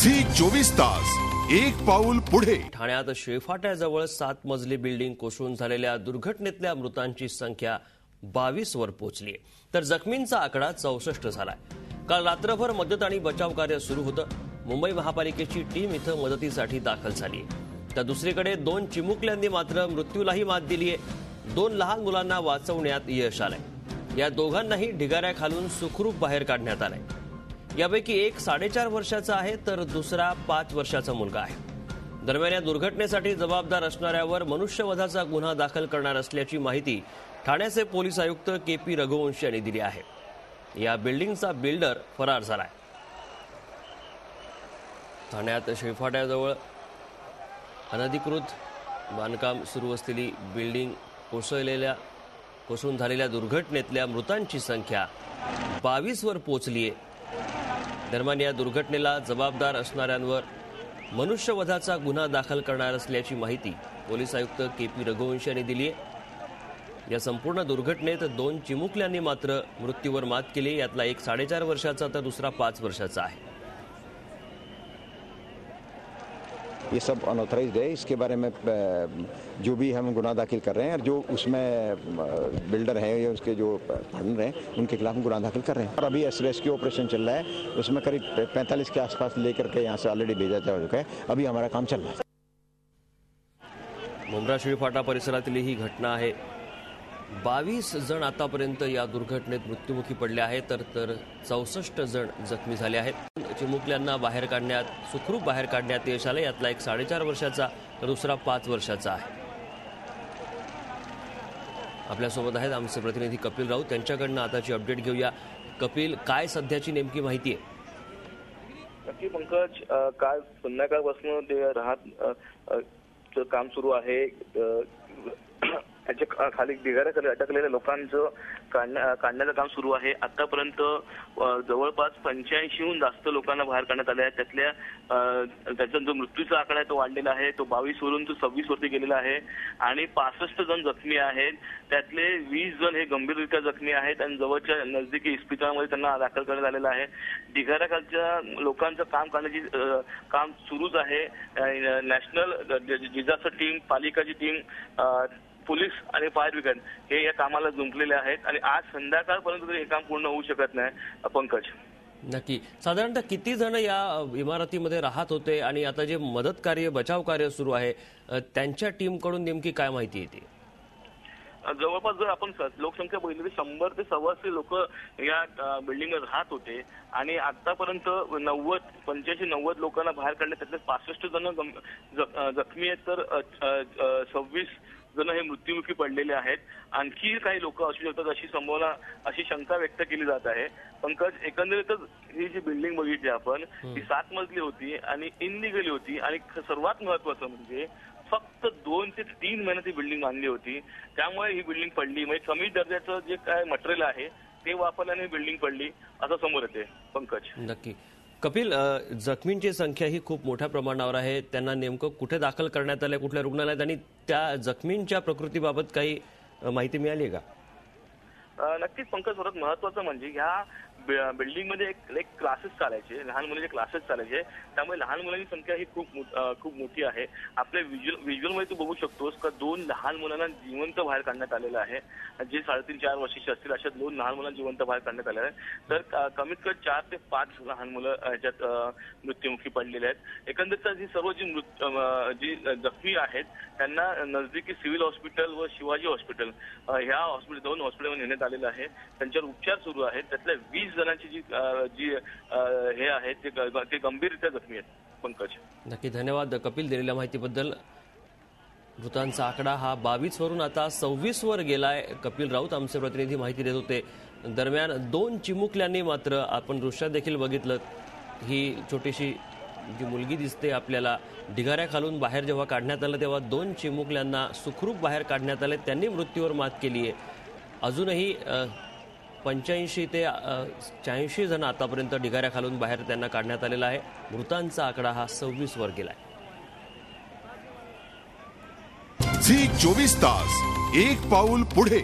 Zee 24 तास एक पाऊल पुढे। ठाण्यात शेळफाट्याजवळ 7 मजली बिल्डिंग कोसळून झालेल्या दुर्घटनेतल्या मृतांची संख्या 22 वर पोहोचली तर जखमींचा आकडा 64 झालाय। काल रात्रभर मदत आणि बचाव कार्य सुरू होतं। मुंबई महापालिकेची टीम इथं मदतीसाठी दाखल झाली तर दुसरीकडे 2 चिमुकल्यांनी मात्र मृत्यूलाही मात दिली आहे। 2 लहान मुलांना वाचवण्यात यश आलंय। या दोघांनाही ढिगाऱ्याखालून सुखरूप बाहेर काढण्यात आलंय। यापैकी एक 4.5 वर्षाचा आहे तर दुसरा 5 वर्षाचा मुलगा आहे। दरम्यान या दुर्घटनेसाठी जबाबदार असणाऱ्यावर मनुष्यवधाचा गुन्हा दाखल करणार असल्याची माहिती ठाण्याचे पोलीस आयुक्त के.पी. रघुवंशी यांनी दिली आहे। या बिल्डिंगचा बिल्डर फरार झालाय। ठाण्यात शेळफाट्याजवळ अनधिकृत बांधकाम सुरू असलेली बिल्डिंग कोसळून झालेल्या दुर्घटनेतल्या मृतांची संख्या 22 वर पोहोचली आहे। दरम्यान या दुर्घटनेला जबाबदार असणाऱ्यांवर मनुष्यवधाचा गुन्हा दाखल करणार असल्याची माहिती पोलीस आयुक्त के.पी. रघुवंशी यांनी दिली आहे। या संपूर्ण दुर्घटनेत 2 चिमुकल्यांनी मात्र मृत्यूवर मात केली। यातला एक 4.5 वर्षाचा तर दुसरा 5 वर्षाचा आहे। ये सब अनऑथराइज्ड है। इसके बारे में जो भी हम गुनाह दाखिल कर रहे हैं और जो उसमें बिल्डर है या उसके जो पार्टनर हैं उनके खिलाफ हम गुनाह दाखिल कर रहे हैं। और अभी रेस्क्यू ऑपरेशन चल रहा है, उसमें करीब 45 के आसपास लेकर के यहाँ से ऑलरेडी भेजा जा चुका है। अभी हमारा काम चल रहा है। मुंब्रा शेळफाटा परिसरातील ही घटना आहे। 22 जण आतापर्यंत या दुर्घटनेत मृत्युमुखी पडले आहेत तर 64 जण जखमी झाले आहेत। चिमुकल्यांना बाहेर काढण्यात सुखरूप बाहेर काढण्यात यश आले। यातला एक 4.5 वर्षाचा तर दुसरा 5 वर्षाचा आहे। आपल्यासोबत आहेत आमचे प्रतिनिधी कपिल राऊत, त्यांच्याकडनं आताची अपडेट घेऊया। कपिल, काय सध्याची नेमकी माहिती आहे? नक्की पंकज, काल संध्याकाळपासून ते राहत काम सुरू आहे। त्याच्या खाली ढिगाऱ्याखाली अटकलेल्या लोकांचं काढण्याचं काम सुरू आहे। आतापर्यंत जवळपास 85हून जास्त लोकांना बाहेर काढण्यात आले आहे। त्याचा जो मृत्यूचा आकडा आहे तो वाढलेला आहे। तो 22 वरून तो 26 वरती गेलेला आहे आणि 65 जण जखमी आहेत। त्यातले 20 जण हे गंभीररित्या जखमी आहेत आणि जवळच्या नजदीकी इस्पितळामध्ये त्यांना दाखल करण्यात आलेलं आहे। ढिगाऱ्याखालच्या लोकांचं काम करण्याची काम सुरूच आहे। नॅशनल डिझास्टर टीम, पालिकाची टीम, पोलीस आणि फायर ब्रिगेड हे या कामाला जुंपलेले आहेत आणि आज संध्याकाळपर्यंत तरी हे काम पूर्ण होऊ शकत नाही। पंकज, नक्की साधारणतः किती जण या इमारतीमध्ये राहत होते आणि आता जे मदत कार्य बचाव कार्य सुरू आहे त्यांच्या टीमकडून नेमकी काय माहिती येते? जवळपास जर आपण लोकसंख्या बघितली तर 100 ते 125 लोक या बिल्डिंगवर राहत होते आणि आतापर्यंत 85-90 लोकांना बाहेर काढले। त्यातले 65 जण जखमी आहेत तर 26 जण हे मृत्युमुखी पडलेले आहेत। आणखी काही लोक असू शकतात अशी संभावना, अशी शंका व्यक्त केली जात आहे। पंकज, एकंदरीतच ही जी बिल्डिंग बघितली आपण ती 7 मजली होती आणि इनलिगली होती आणि सर्वात महत्वाचं म्हणजे फक्त 2 ते 3 महिन्यात ही बिल्डिंग बांधली होती। त्यामुळे ही बिल्डिंग पडली, म्हणजे कमी दर्जाचं जे काय मटेरियल आहे ते वापरल्याने बिल्डिंग पडली असं समोर येते। पंकज, नक्की कपिल, जखमींची संख्या ही खूप मोठ्या प्रमाणावर आहे। त्यांना नेमकं कुठे दाखल करण्यात आलंय, कुठल्या रुग्णालयात, आणि त्या जखमींच्या प्रकृतीबाबत काही माहिती मिळाली आहे का? नक्कीच पंकज, सर्वात महत्वाचं म्हणजे ह्या बिल्डिंगमध्ये एक क्लासेस चालायचे, लहान मुलांचे क्लासेस चालायचे। त्यामुळे लहान मुलांची संख्या ही खूप मोठी आहे। आपल्या व्हिज्युअलमध्ये तू बघू शकतोस का 2 लहान मुलांना जिवंत बाहेर काढण्यात आलेलं आहे। जे 3.5-4 वर्षाचे असतील अशा 2 लहान मुलांना जिवंत बाहेर काढण्यात आलेलं आहे। तर कमीत कमी 4 ते 5 लहान मुलं ह्याच्यात मृत्युमुखी पडलेले आहेत। एकंदरीत ही सर्व जी जखमी आहेत त्यांना नजदीकी सिव्हिल हॉस्पिटल व शिवाजी हॉस्पिटल ह्या हॉस्पिटल 2 हॉस्पिटलमध्ये नेण्यात आलेलं आहे। त्यांच्यावर उपचार सुरू आहेत। त्यातल्या 20 जणांची जी हे आहेत ते गंभीररित्या जखमी आहेत। पंकज, नक्की धन्यवाद कपिल दिलेल्या माहितीबद्दल। मृतांचा आकडा हा 22 वरून आता 26 वर गेलाय। कपिल राऊत आमचे प्रतिनिधी माहिती देत होते। दरम्यान 2 चिमुकल्यांनी मात्र, आपण दृश्यात देखील बघितलं, ही छोटीशी जी मुलगी दिसते आपल्याला, ढिगाऱ्याखालून बाहेर जेव्हा काढण्यात आलं तेव्हा 2 चिमुकल्यांना सुखरूप बाहेर काढण्यात आले। त्यांनी मृत्यूवर मात केली आहे। अजूनही 85 ते 86 जण आतापर्यंत ढिगाऱ्याखालून बाहेर त्यांना काढण्यात आलेला आहे। मृतांचा आकडा हा 26 वर गेलाय। झी 24 तास एक पाऊल पुढे।